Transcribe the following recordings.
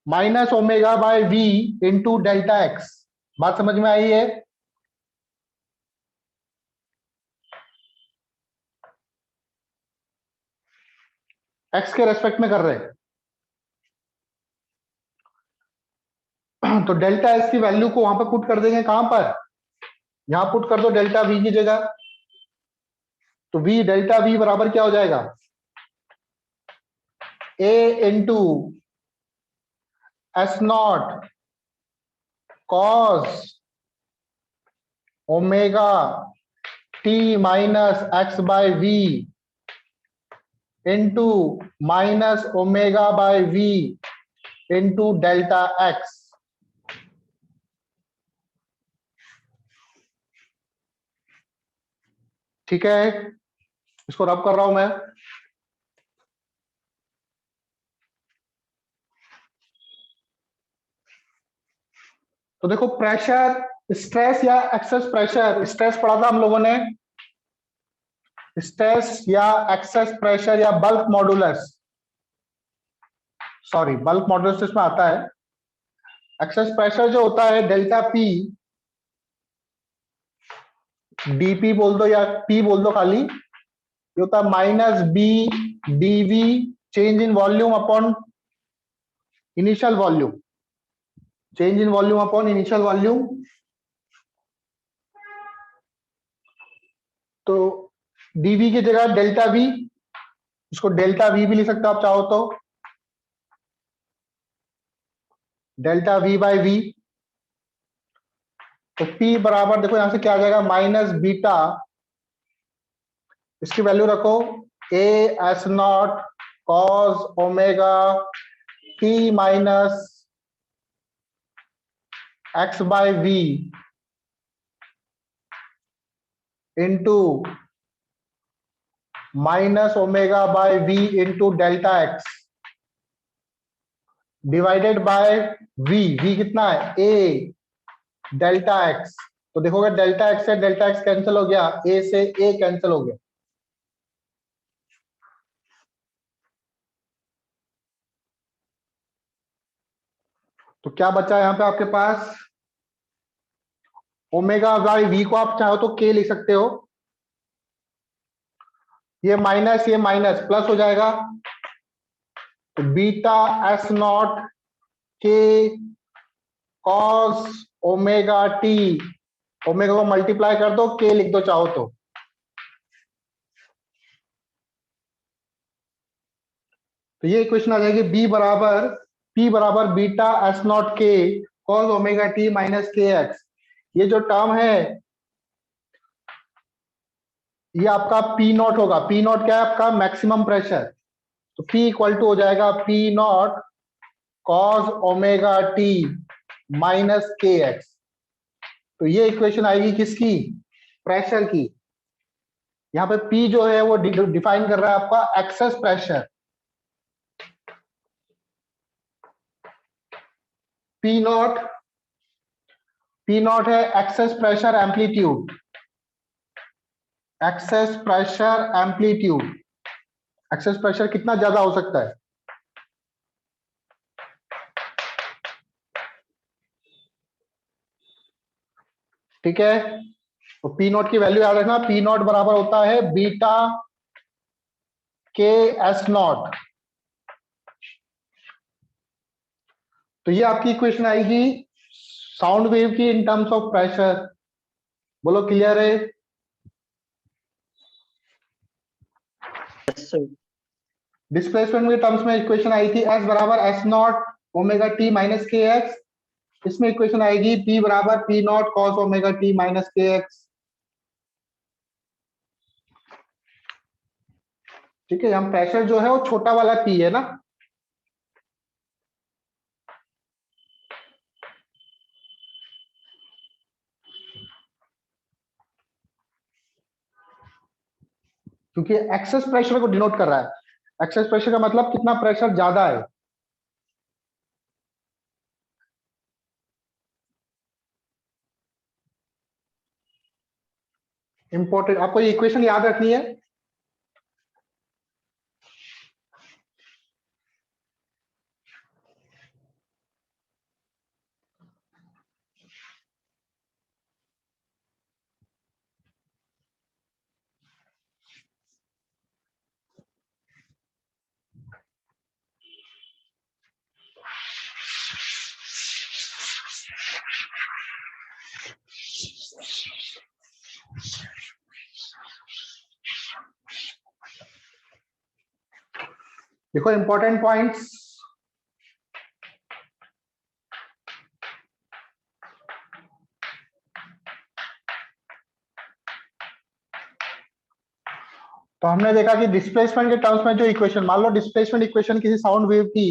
Minus omega by V into delta X. बात समझ में आई है? एक्स के रेस्पेक्ट में कर रहे हैं। तो डेल्टा एक्स की वैल्यू को वहां पर पुट कर देंगे। कहां पर? यहां पुट कर दो डेल्टा वी की जगह। तो वी डेल्टा वी बराबर क्या हो जाएगा? A into S naught cos omega T minus X by V into minus omega by V into delta X. ठीक है, इसको रब कर रहा हूं मैं। तो देखो, प्रेशर, स्ट्रेस या एक्सेस प्रेशर, स्ट्रेस पढ़ा था हम लोगों ने, स्ट्रेस या एक्सेस प्रेशर या bulk modulus, sorry bulk modulus इसमें आता है। एक्सेस प्रेशर जो होता है डेल्टा पी, डीपी बोल दो या पी बोल दो खाली, ये होता है minus B DV change in volume upon initial volume, change in volume upon initial volume. तो डीवी की जगह डेल्टा वी, इसको डेल्टा वी भी लिख सकते हो आप चाहो तो, डेल्टा वी बाय वी। तो पी बराबर देखो यहां से क्या आ जाएगा, माइनस बीटा, इसकी वैल्यू रखो A S naught cos omega T minus X by V into minus omega by V into delta X divided by V. V कितना है? A delta X. तो देखोगे डेल्टा एक्स से डेल्टा एक्स कैंसिल हो गया, ए से ए cancel हो गया। तो क्या बचा यहाँ पे आपके पास? ओमेगा बाई वी को आप चाहो तो के लिख सकते हो, ये माइनस प्लस हो जाएगा। तो बीटा एस नॉट के कॉस ओमेगा टी, ओमेगा को मल्टीप्लाई कर दो, के लिख दो चाहो तो ये इक्वेशन आ जाएगी बी बराबर पी बराबर बीटा एस नॉट के cos omega T minus K x. ये जो टर्म है ये आपका पी नॉट होगा। पी नॉट क्या है? आपका मैक्सिमम प्रेशर। तो पी इक्वल टू हो जाएगा P not cos omega T minus K x. तो ये इक्वेशन आएगी किसकी? प्रेशर की। यहाँ पे पी जो है वो डिफाइन कर रहा है आपका एक्सेस प्रेशर। पी नॉट है excess pressure amplitude, excess pressure amplitude. Excess pressure कितना ज्यादा हो सकता है? ठीक है, तो पी नॉट की वैल्यू याद रखना, पी नॉट बराबर होता है बीटा के एस नॉट। तो ये आपकी इक्वेशन आएगी साउंड वेव की इन टर्म्स ऑफ प्रेशर। बोलो क्लियर है? डिस्प्लेसमेंट के टर्म्स में इक्वेशन आई थी एस बराबर S not omega T minus K x. इसमें इक्वेशन आएगी पी बराबर P not cos omega T minus K x. ठीक है, हम प्रेशर जो है वो छोटा वाला पी है ना, क्योंकि एक्सेस प्रेशर को डिनोट कर रहा है। एक्सेस प्रेशर का मतलब कितना प्रेशर ज्यादा है। इंपॉर्टेंट, आपको ये इक्वेशन याद रखनी है। देखो इंपॉर्टेंट पॉइंट्स, तो हमने देखा कि डिस्प्लेसमेंट के टर्म्स में जो इक्वेशन, मान लो डिस्प्लेसमेंट इक्वेशन किसी साउंड वेव की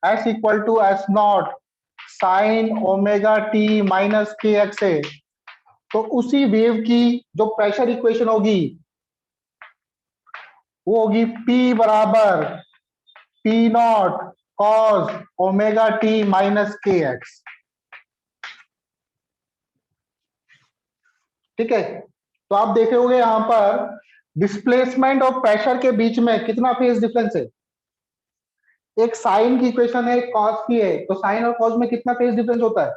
S equal to S naught sine omega T minus K X है, तो उसी वेव की जो प्रेशर इक्वेशन होगी वो होगी P बराबर P not cos omega T minus K x. ठीक है, तो आप देखे होंगे यहां पर डिस्प्लेसमेंट और प्रेशर के बीच में कितना फेज डिफरेंस है। एक साइन की इक्वेशन है, एक कॉस की है, तो साइन और कॉस में कितना फेज डिफरेंस होता है?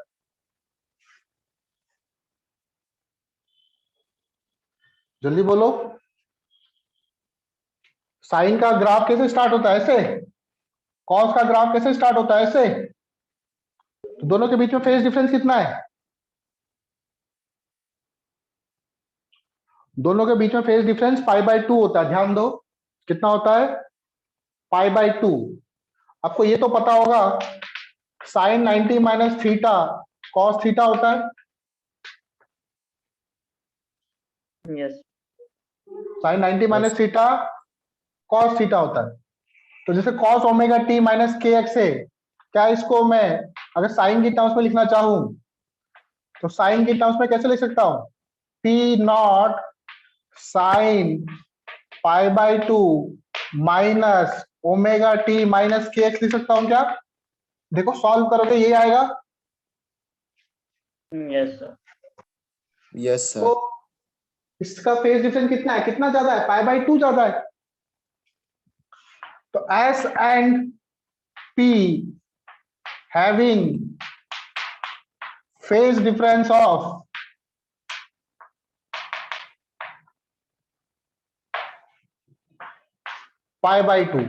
जल्दी बोलो। साइन का ग्राफ कैसे स्टार्ट होता है? ऐसे। कॉस का ग्राफ कैसे स्टार्ट होता है? ऐसे। तो दोनों के बीच में फेज डिफरेंस कितना है? दोनों के बीच में फेज डिफरेंस π/2 होता है। ध्यान दो, कितना होता है? π/2। आपको ये तो पता होगा sine 90 minus theta cos theta होता है। Yes sine 90 minus theta cos theta होता है। तो जैसे cos omega T minus K X है, क्या इसको मैं अगर साइन की टर्म्स में लिखना चाहूं तो साइन की टर्म्स में कैसे लिख सकता हूं? P naught sine π/2 minus omega T minus K X लिख सकता हूं क्या? देखो सॉल्व करोगे यही आएगा। यस सर यस तो सर। इसका फेज डिफरेंस कितना है? कितना ज्यादा है? π/2 ज्यादा है। तो S and P having phase difference of π/2,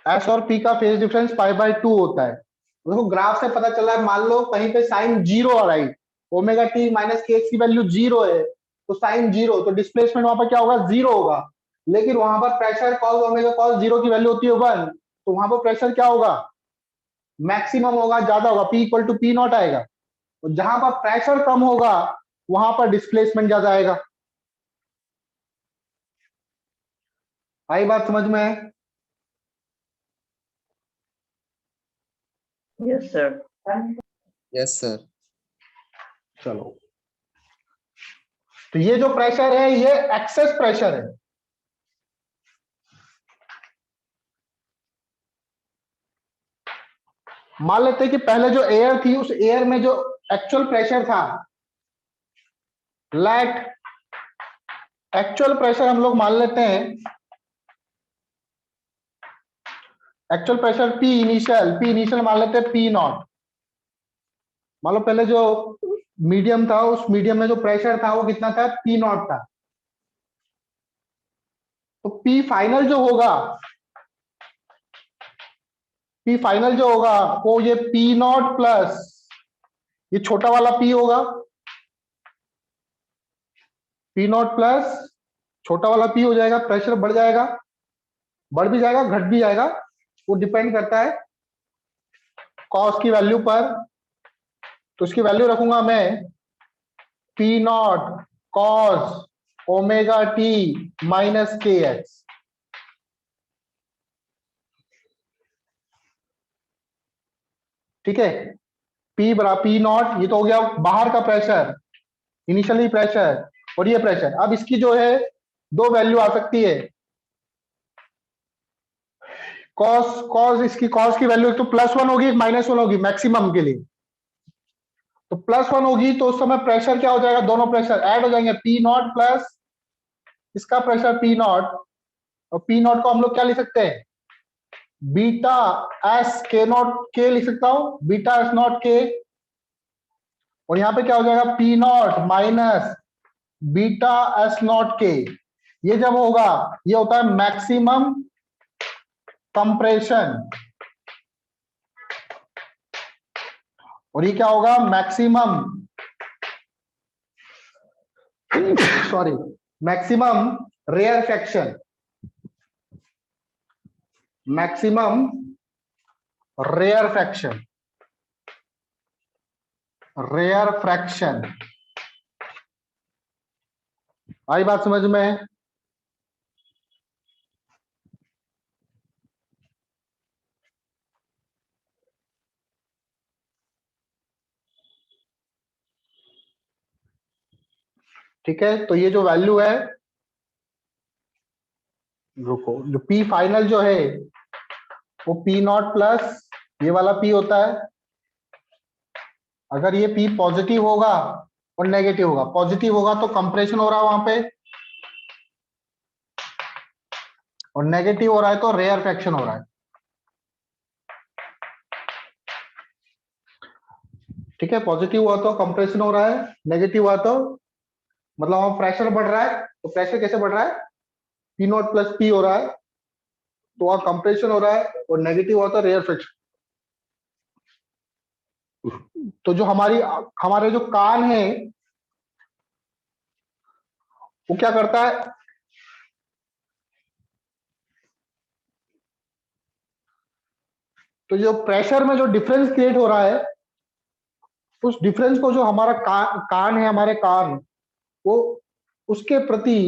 S और पी का फेज डिफरेंस π/2 होता है। देखो ग्राफ से पता चला है, मान लो कहीं पे साइन जीरो आ रही, omega T minus K x की वैल्यू जीरो है, तो साइन जीरो, तो डिस्प्लेसमेंट वहां पर क्या होगा? जीरो होगा। लेकिन वहां पर pressure cos omega cos zero की वैल्यू होती है 1, तो वहां पर प्रेशर क्या होगा? मैक्सिमम होगा, ज्यादा होगा, P equal to P naught आएगा। और जहां पर प्रेशर कम होगा वहां पर डिस्प्लेसमेंट ज्यादा आएगा। आई बात समझ में? Yes sir yes sir. चलो, तो ये जो प्रेशर है ये एक्सेस प्रेशर है। मान लेते हैं कि पहले जो एयर थी उस एयर में जो एक्चुअल प्रेशर था, लेट एक्चुअल प्रेशर हम लोग मान लेते हैं, एक्चुअल प्रेशर P इनिशियल मान लेते हैं P नॉट। मान लो पहले जो मीडियम था उस मीडियम में जो प्रेशर था वो कितना था? P नॉट था। तो P फाइनल जो होगा, P फाइनल जो होगा वो ये P नॉट प्लस ये छोटा वाला P होगा, P नॉट प्लस छोटा वाला P हो जाएगा। प्रेशर बढ़ जाएगा, बढ़ भी जाएगा, घट भी जाएगा, वो डिपेंड करता है कॉस की वैल्यू पर। तो इसकी वैल्यू रखूंगा मैं P not cos omega T minus K x. ठीक है, P बराबर P नॉट, ये तो हो गया बाहर का प्रेशर, इनिशियली प्रेशर, और ये प्रेशर। अब इसकी जो है दो वैल्यू आ सकती है, कॉस इसकी कॉस की वैल्यू तो +1 होगी, -1 होगी मैक्सिमम के लिए। तो +1 होगी तो उस समय प्रेशर क्या हो जाएगा? दोनों प्रेशर ऐड हो जाएंगे, P नॉट प्लस इसका प्रेशर P नॉट, और P नॉट को हम लोग क्या लिख सकते हैं? बीटा एस के नॉट के लिख सकता हूं, बीटा एस नॉट के। और यहां पे क्या हो जाएगा? P not minus beta S not के। ये जब होगा ये होता है मैक्सिमम कंप्रेशन, और ये क्या होगा? Maximum sorry maximum rarefaction. Maximum rarefaction, rarefaction. आई बात समझ में? ठीक है, तो ये जो वैल्यू है, रुको, जो पी फाइनल जो है वो पी नॉट प्लस ये वाला पी होता है। अगर ये पी पॉजिटिव होगा और नेगेटिव होगा, पॉजिटिव होगा तो कंप्रेशन हो रहा है वहां पे, और नेगेटिव हो रहा है तो रेयर फ्रैक्शन हो रहा है। ठीक है, पॉजिटिव हुआ तो कंप्रेशन हो रहा है, नेगेटिव हुआ तो मतलब वहां प्रेशर बढ़ रहा है। तो प्रेशर कैसे बढ़ रहा है? पी नॉट प्लस पी हो रहा है, तो वहां कंप्रेशन हो रहा है, और नेगेटिव हुआ तो रेयर फ्रैक्शन। तो जो हमारे जो कान है वो क्या करता है? तो जो प्रेशर में जो डिफरेंस क्रिएट हो रहा है, उस डिफरेंस को जो हमारा कान है, हमारे कान वो उसके प्रति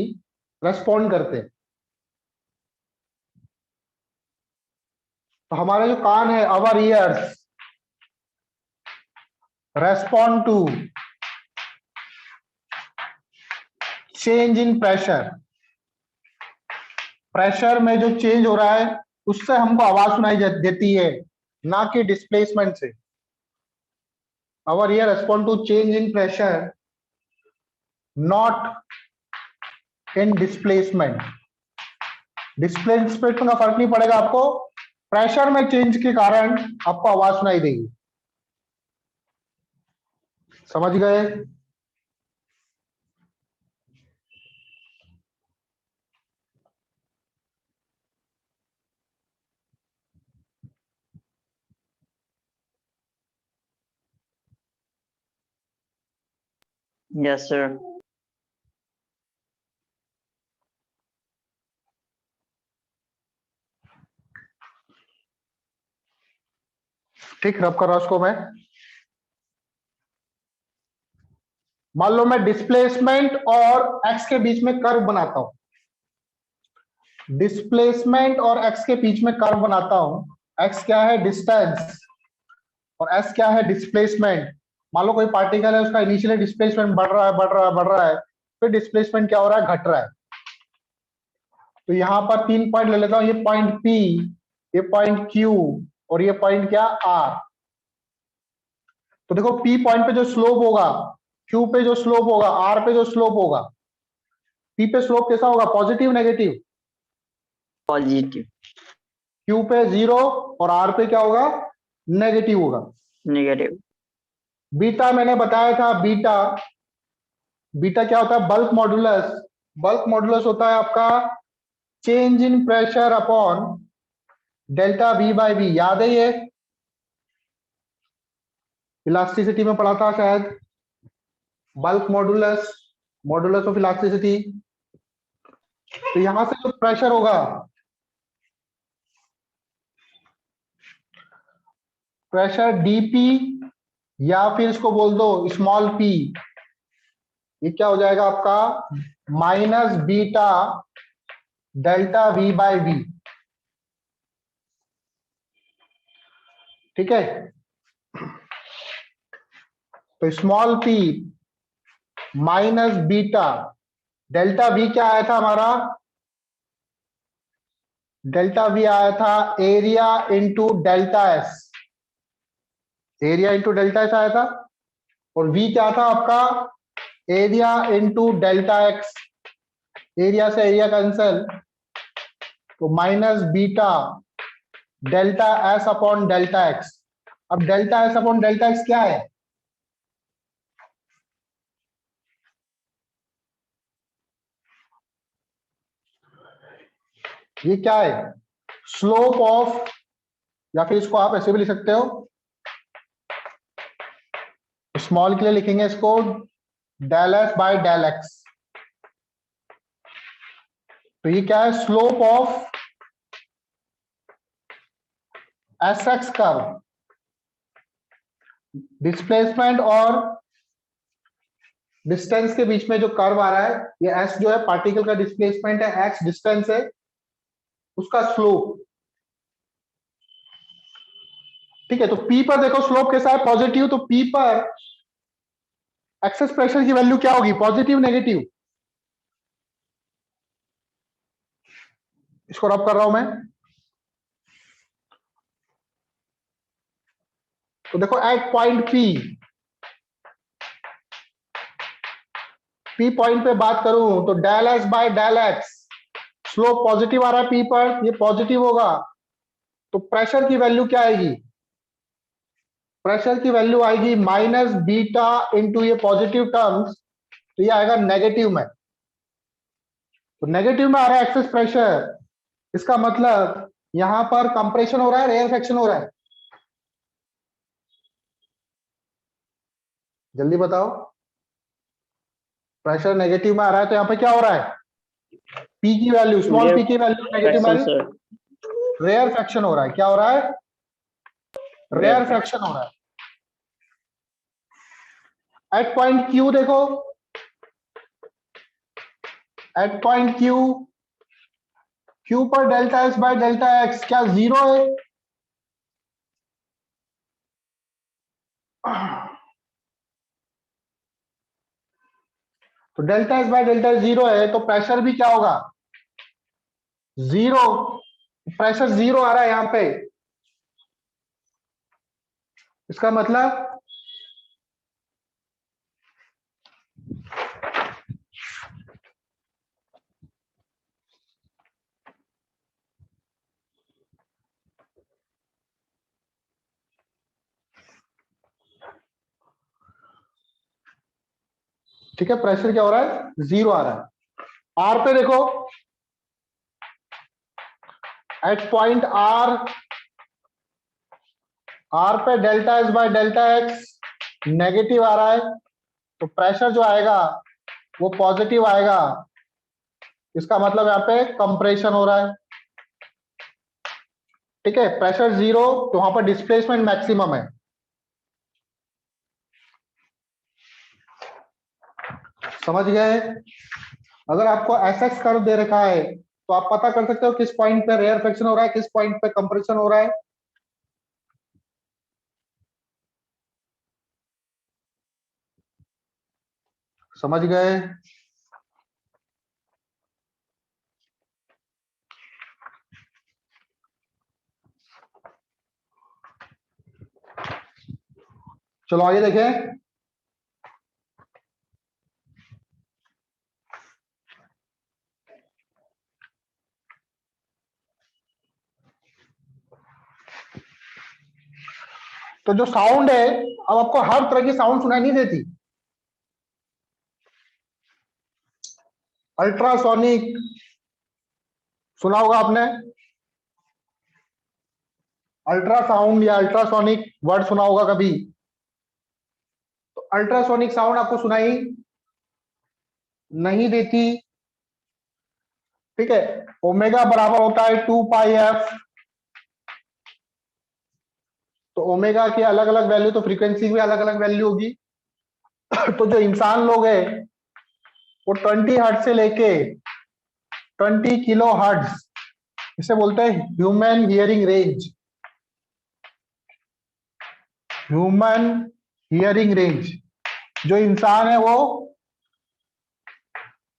रेस्पॉन्ड करते हैं। तो हमारे जो कान है, our ears respond to change in pressure. Pressure में जो चेंज हो रहा है उससे हमको आवाज सुनाई देती है, ना कि डिस्प्लेसमेंट से। Our ear respond to change in pressure, not in displacement. Displacement का फर्क नहीं पड़ेगा आपको, प्रेशर में चेंज के कारण आपको आवाज सुनाई देगी। समझ गए? Yes, sir. ठीक, रब कर रहा हूं उसको मैं। मान लो मैं डिस्प्लेसमेंट और एक्स के बीच में कर्व बनाता हूं, डिस्प्लेसमेंट और एक्स के बीच में कर्व बनाता हूं। एक्स क्या है? डिस्टेंस, और एस क्या है? डिस्प्लेसमेंट। मान लो कोई पार्टिकल है, उसका इनिशियली डिस्प्लेसमेंट बढ़ रहा है, बढ़ रहा है, बढ़ रहा है, फिर डिस्प्लेसमेंट क्या हो रहा है? घट रहा है। तो यहां पर 3 पॉइंट ले लेता हूं, ये पॉइंट पी, ये पॉइंट क्यू, और ये पॉइंट क्या? आर। तो देखो, पी पॉइंट पे जो स्लोप होगा, क्यू पे जो स्लोप होगा, आर पे जो स्लोप होगा, पी पे स्लोप कैसा होगा? Positive, negative? Positive. क्यू पे 0 और आर पे क्या होगा? नेगेटिव होगा। Negative. बीटा मैंने बताया था, बीटा, बीटा क्या होता है? Bulk modulus. बल्क मॉडुलस होता है आपका change in pressure upon delta V by V. याद है ये? इलास्टिसिटी में पढ़ा था शायद, bulk modulus, modulus of elasticity. तो यहां से जो प्रेशर होगा, प्रेशर डीपी, या फिर इसको बोल दो स्मॉल पी, ये क्या हो जाएगा आपका? Minus beta delta V by V. ठीक है, तो small P minus beta, delta V क्या आया था हमारा? डेल्टा वी आया था area into delta S, area into delta S आया था। और वी क्या था आपका? Area into delta X, area से एरिया कैंसल, तो minus beta delta S upon delta X. अब delta S upon delta X क्या है? ये क्या है? स्लोप ऑफ, या फिर इसको आप ऐसे भी लिख सकते हो, स्मॉल के लिए लिखेंगे इसको del S by del X. तो ये क्या है? Slope of S X curve, displacement और डिस्टेंस के बीच में जो कर्व आ रहा है, ये एस जो है पार्टिकल का डिस्प्लेसमेंट है, एक्स डिस्टेंस है, उसका स्लोप। ठीक है, तो पी पर देखो स्लोप कैसा है, पॉजिटिव, तो पी पर एक्सेस प्रेशर की वैल्यू क्या होगी, पॉजिटिव नेगेटिव? इसको रब कर रहा हूं मैं। तो देखो एट पॉइंट पी पॉइंट पे बात करूं तो del S by del X, slope positive आ रहा है पी पर, ये पॉजिटिव होगा, तो प्रेशर की वैल्यू क्या आएगी, प्रेशर की वैल्यू आएगी माइनस बीटा इंटू ये पॉजिटिव टर्म्स, तो ये आएगा नेगेटिव में। तो नेगेटिव में आ रहा है एक्सेस प्रेशर, इसका मतलब यहां पर कंप्रेशन हो रहा है, रेयरफेक्शन हो रहा है, जल्दी बताओ। प्रेशर नेगेटिव में आ रहा है तो यहां पे क्या हो रहा है, पी की वैल्यू, स्मॉल पी की वैल्यू नेगेटिव में आ फ्रैक्शन रही है, सर, रेयर फ्रैक्शन हो रहा है, क्या हो रहा है, रेयर रेयर फ्रैक्शन हो रहा है। एट पॉइंट क्यू देखो, एट पॉइंट क्यू पर delta S by delta X क्या जीरो है, तो delta S by delta zero है, तो प्रेशर भी क्या होगा, जीरो, प्रेशर जीरो आ रहा है यहां पे, इसका मतलब ठीक है, प्रेशर क्या हो रहा है, जीरो आ रहा है। आर पे देखो, एट पॉइंट आर पे delta S by delta X negative आ रहा है, तो प्रेशर जो आएगा वो पॉजिटिव आएगा, इसका मतलब यहां पे कंप्रेशन हो रहा है। ठीक है, प्रेशर जीरो तो वहां पर डिस्प्लेसमेंट मैक्सिमम है। समझ गए? अगर आपको एसएक्स कर्व दे रखा है तो आप पता कर सकते हो किस पॉइंट पे रेयर फ्रैक्शन हो रहा है, किस पॉइंट पे कंप्रेशन हो रहा है। समझ गए? चलो आगे देखें। तो जो साउंड है, अब आपको हर तरह की साउंड सुनाई नहीं देती। अल्ट्रासोनिक सुना होगा आपने, अल्ट्रासाउंड या अल्ट्रासोनिक वर्ड सुना होगा कभी। तो अल्ट्रासोनिक साउंड आपको सुनाई नहीं देती। ठीक है, ओमेगा बराबर होता है 2 पाई एफ, तो ओमेगा की अलग अलग वैल्यू, तो फ्रीक्वेंसी भी अलग अलग वैल्यू होगी। तो जो इंसान लोग हैं वो 20 हर्ट्ज से लेके 20 किलो हर्ट्ज, इसे बोलते हैं human hearing range, human hearing range. जो इंसान है वो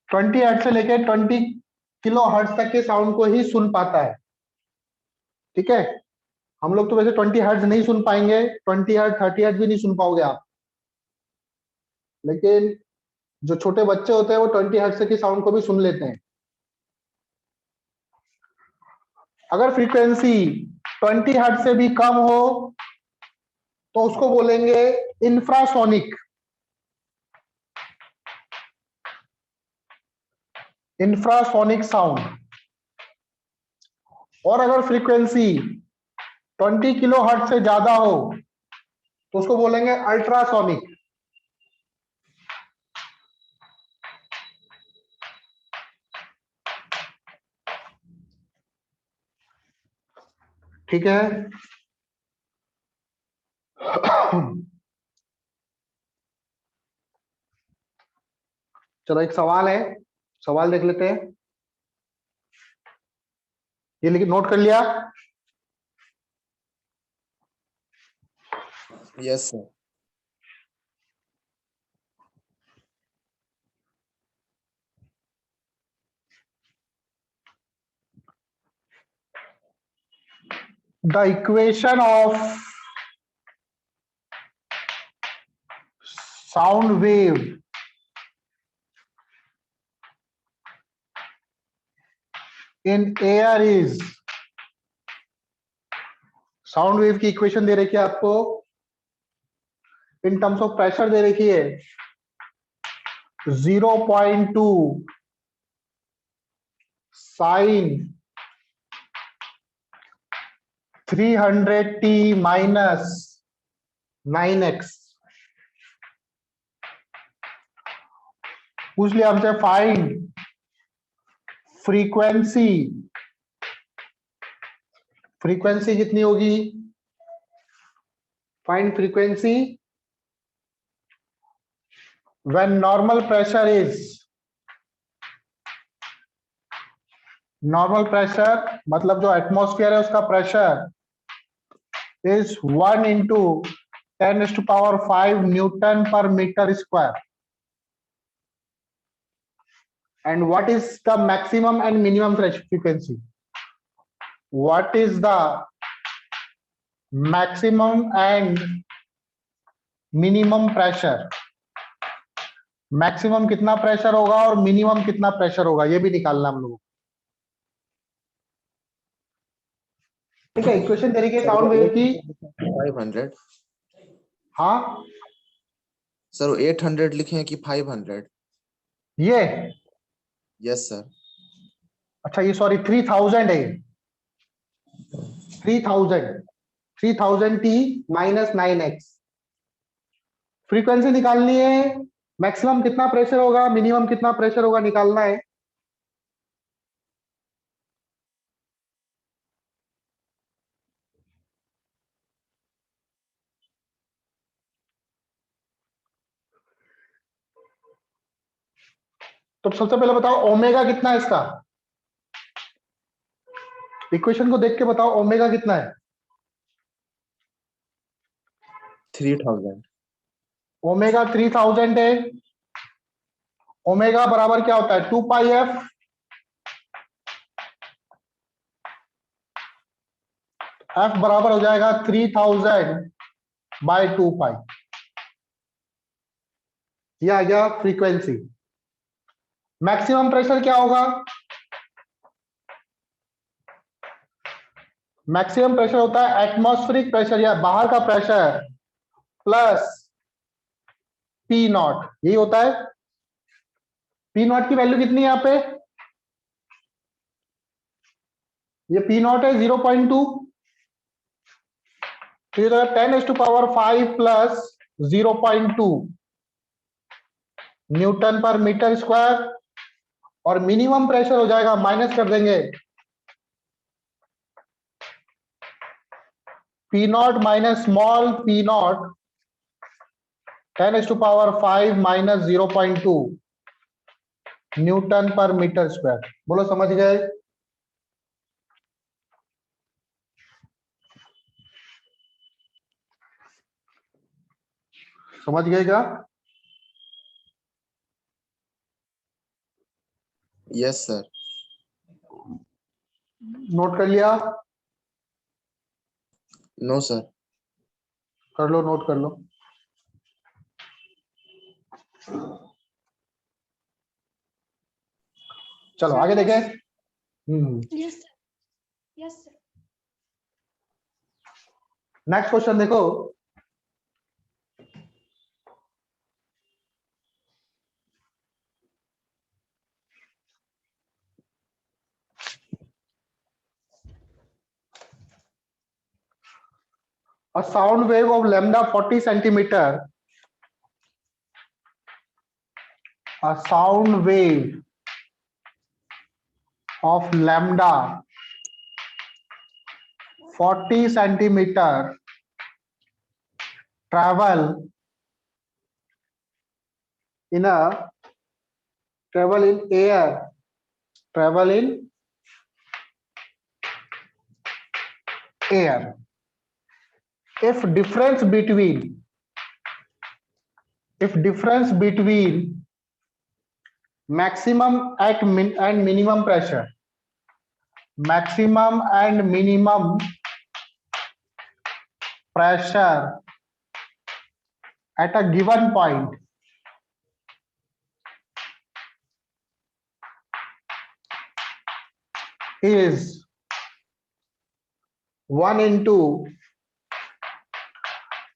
20 हर्ट्ज से लेके 20 किलो हर्ट्ज तक के साउंड को ही सुन पाता है। ठीक है, हम लोग तो वैसे 20 हर्ट्ज नहीं सुन पाएंगे, 20 हर्ट्ज 30 हर्ट्ज भी नहीं सुन पाओगे आप, लेकिन जो छोटे बच्चे होते हैं वो 20 हर्ट्ज की साउंड को भी सुन लेते हैं। अगर फ्रीक्वेंसी 20 हर्ट्ज से भी कम हो तो उसको बोलेंगे इंफ्रासोनिक, इंफ्रासोनिक साउंड। और अगर फ्रीक्वेंसी 20 किलो हर्ट्ज से ज्यादा हो तो उसको बोलेंगे अल्ट्रासोनिक। ठीक है, चलो एक सवाल है, सवाल देख लेते हैं। ये लेकिन नोट कर लिया? Yes, sir. The equation of sound wave in air is, sound wave की इक्वेशन दे रखी है आपको, इन टर्म्स ऑफ प्रेशर दे रखी है 0.2 साइन 300t माइनस 9x। पूछ लिया हमसे फाइंड फ्रीक्वेंसी, फ्रीक्वेंसी कितनी होगी? Find frequency when normal pressure is, normal pressure मतलब जो एटमॉस्फेयर है उसका pressure is 1 into 10⁵ newton per metre square. And what is the maximum and minimum frequency? What is the maximum and minimum pressure? Maximum कितना pressure होगा और minimum कितना pressure होगा, ये भी निकालना हम लोगों को। ठीक है, इक्वेशन तरीके साउंड वेव की 500। हाँ सर 800 लिखे हैं कि 500? ये, यस सर। अच्छा ये सॉरी 3000 है, 3000 t माइनस 9x। फ्रीक्वेंसी निकालनी है, मैक्सिमम कितना प्रेशर होगा मिनिमम कितना प्रेशर होगा निकालना है। तो सबसे पहले बताओ ओमेगा कितना है इसका, इक्वेशन को देख के बताओ ओमेगा कितना है। 3000। ओमेगा 3000 है। ओमेगा बराबर क्या होता है 2 पाई एफ, एफ बराबर हो जाएगा 3000/2 पाई। ये आ गया फ्रीक्वेंसी। मैक्सिमम प्रेशर क्या होगा, मैक्सिमम प्रेशर होता है एटमॉस्फेरिक प्रेशर या बाहर का प्रेशर प्लस पी नॉट, यही होता है। पी नॉट की वैल्यू कितनी है यहाँ पे, ये पी नॉट है 0.2, तो ये 10⁵ plus 0.2 Newton per metre square, और मिनिमम प्रेशर हो जाएगा, माइनस कर देंगे P not minus small P not 10⁵ minus 0.2 Newton per metre square. बोलो समझ गए? समझ गए क्या? Yes sir. नोट कर लिया? No sir. कर लो, नोट कर लो। चलो आगे देखें। Yes sir, yes sir. Next question देखो, a sound wave of lambda 40 centimeter, a sound wave of lambda 40 centimeter travel in air, travel in air. If difference between maximum and minimum pressure, maximum and minimum pressure at a given point is 1 into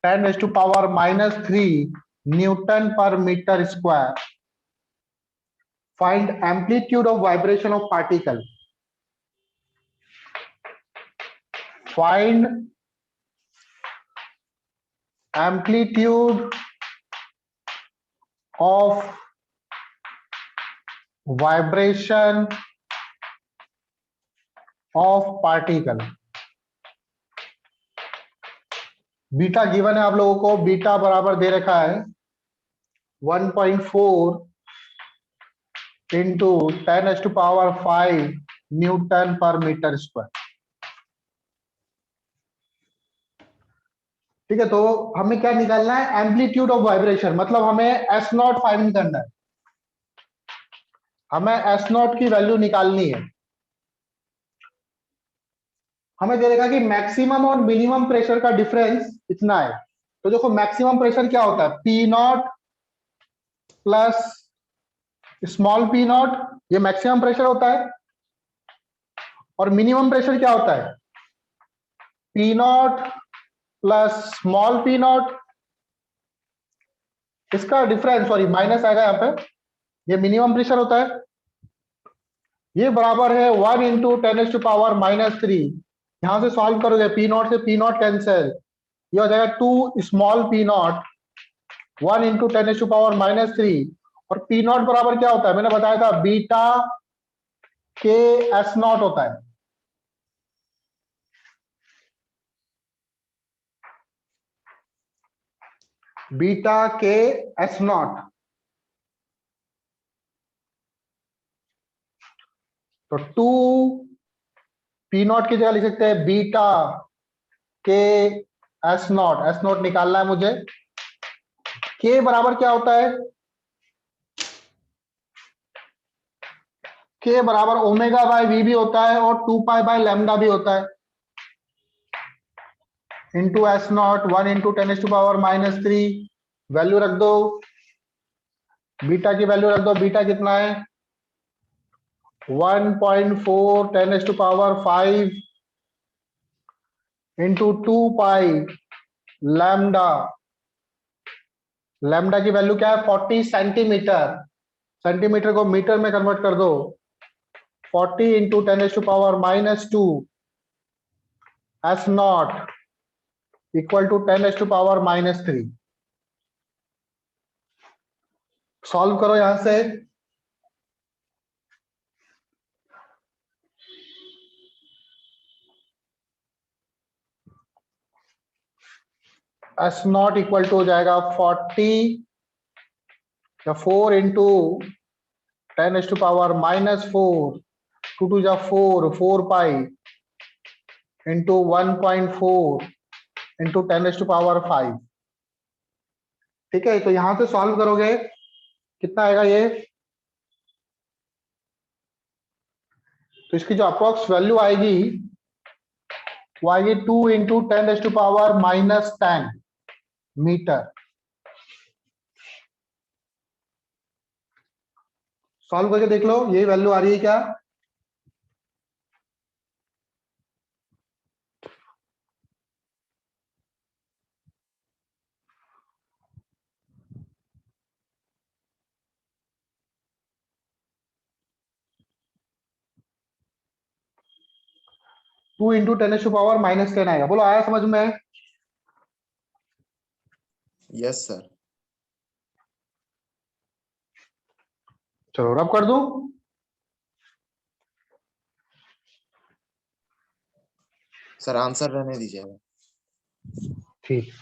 10 raised to power minus 3 Newton per meter square. Find amplitude of vibration of particle. Find amplitude of vibration of particle. Beta given है आप लोगों को, beta बराबर दे रखा है 1.4 into 10⁵ newton per metre square. ठीक है, तो हमें क्या निकालना है? एम्पलीट्यूड ऑफ वाइब्रेशन, मतलब हमें एस नॉट फाइंड करना है, हमें एस नॉट की वैल्यू निकालनी है। हमें दे देगा कि मैक्सिमम और मिनिमम प्रेशर का डिफरेंस इतना है। तो देखो मैक्सिमम प्रेशर क्या होता है? P not plus small P not, ये मैक्सिमम प्रेशर होता है। और मिनिमम प्रेशर क्या होता है? P not plus small P not, इसका डिफरेंस, सॉरी माइनस आएगा यहाँ पे, ये मिनिमम प्रेशर होता है। ये बराबर है 1 इंटू 10⁻⁻3। यहां से सॉल्व करोगे, पी नॉट से पी नॉट कैंसिल, ये हो जाएगा 2 स्मॉल पी नॉट 1 इंटू 10⁻⁻3। और पी नॉट बराबर क्या होता है? मैंने बताया था बीटा के एस नॉट होता है। बीटा के एस नॉट, तो 2 पी नॉट की जगह लिख सकते हैं बीटा के एस नॉट। एस नॉट निकालना है मुझे। के बराबर क्या होता है? के बराबर ओमेगा बाय वी भी होता है और 2 पाई बाय लैम्डा भी होता है, into S not 1 into 10⁻⁻3। Value रख दो, बीटा की वैल्यू रख दो। बीटा कितना है? 1.4 10⁵ इंटू 2 पाई लैम्डा। लैम्डा की वैल्यू क्या है? 40 सेंटीमीटर। सेंटीमीटर को मीटर में कन्वर्ट कर दो, 40 into 10⁻⁻2 S naught equal to 10⁻⁻3। Solve करो यहां से। एस नॉट इक्वल टू हो जाएगा 40 या 4 इंटू 10⁻⁻4, 2 टू जा 4, 4 पाई इंटू 1.4 इंटू 10⁻5। ठीक है, तो यहां से सॉल्व करोगे कितना आएगा ये? तो इसकी जो अप्रोक्स वैल्यू आएगी वो आएगी 2 इंटू 10⁻⁻10 मीटर। सॉल्व करके देख लो, यही वैल्यू आ रही है क्या? टू इंटू 10⁻⁻10 आएगा। बोलो आया समझ में? Yes sir. चलो रब कर दूं। सर आंसर रहने दीजिएगा। ठीक।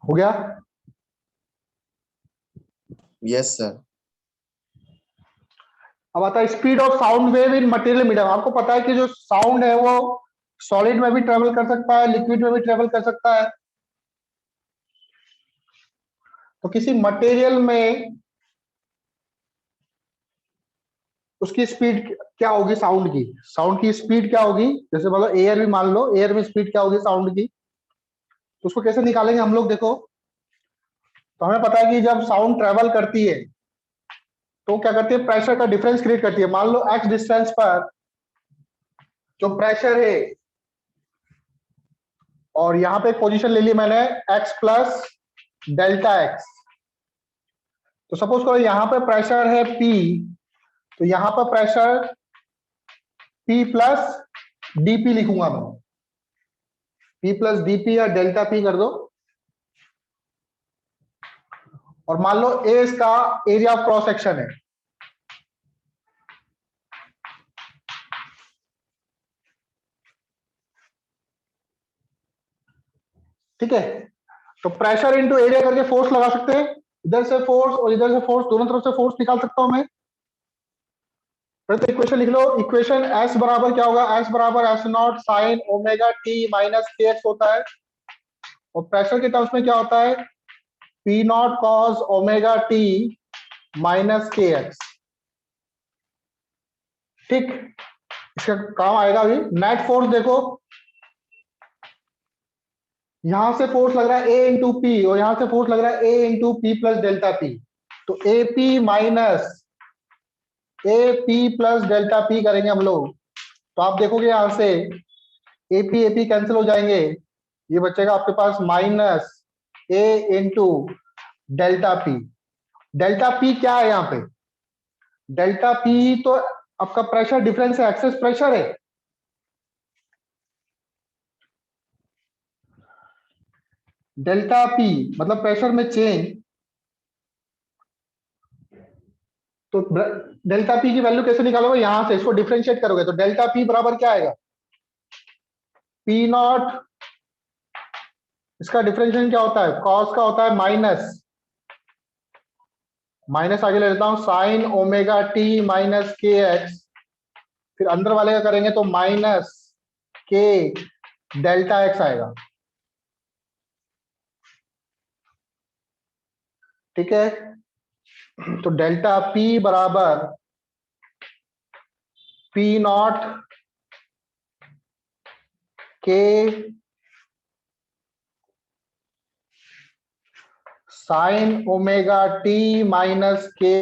हो गया? Yes sir. अब आता है speed of sound wave in material medium. आपको पता है कि जो साउंड है वो सॉलिड में भी ट्रेवल कर सकता है, लिक्विड में भी ट्रेवल कर सकता है। तो किसी मटेरियल में उसकी स्पीड क्या होगी साउंड की? साउंड की स्पीड क्या होगी? जैसे मतलब एयर भी मान लो, एयर में स्पीड क्या होगी साउंड की? तो उसको कैसे निकालेंगे हम लोग? देखो, तो हमें पता है कि जब साउंड ट्रेवल करती है तो क्या करती है, प्रेशर का डिफरेंस क्रिएट करती है। मान लो एक्स डिस्टेंस पर जो प्रेशर है, और यहां पे पोजीशन ले ली मैंने एक्स प्लस डेल्टा एक्स। तो सपोज करो यहां पे प्रेशर है पी, तो यहां पर प्रेशर पी प्लस डीपी लिखूंगा मैं, पी प्लस डीपी या डेल्टा पी कर दो। और मान लो ए इसका एरिया ऑफ क्रॉस सेक्शन है, ठीक है? तो प्रेशर इंटू एरिया करके फोर्स लगा सकते हैं। इधर से फोर्स और इधर से फोर्स, दोनों तरफ से फोर्स निकाल सकता हूं मैं। तो इक्वेशन लिख लो। इक्वेशन एस बराबर क्या होगा? एस बराबर S naught sine omega T minus K x होता है। और प्रेशर के टर्म्स में क्या होता है? P not cos omega T minus K x. ठीक, इसका काम आएगा अभी। नेट फोर्स देखो, यहां से फोर्स लग रहा है ए इंटू पी, और यहां से फोर्स लग रहा है A into P plus delta P. तो A P minus A P plus delta P करेंगे हम लोग। तो आप देखोगे यहां से एपी कैंसिल हो जाएंगे, ये बचेगा आपके पास minus A into delta P. Delta P क्या है यहाँ पे? डेल्टा पी तो आपका प्रेशर डिफरेंस है, एक्सेस प्रेशर है। डेल्टा पी मतलब प्रेशर में चेंज। तो डेल्टा पी की वैल्यू कैसे निकालोगे? यहां से इसको डिफरेंशिएट करोगे तो डेल्टा पी बराबर क्या आएगा? पी नॉट, इसका डिफरेंशिएशन क्या होता है? कॉस का होता है माइनस, माइनस आगे ले लेता हूं, sign omega T minus K x. फिर अंदर वाले का करेंगे तो माइनस के डेल्टा एक्स आएगा। ठीक है, तो डेल्टा पी बराबर पी नॉट के साइन ओमेगा टी माइनस के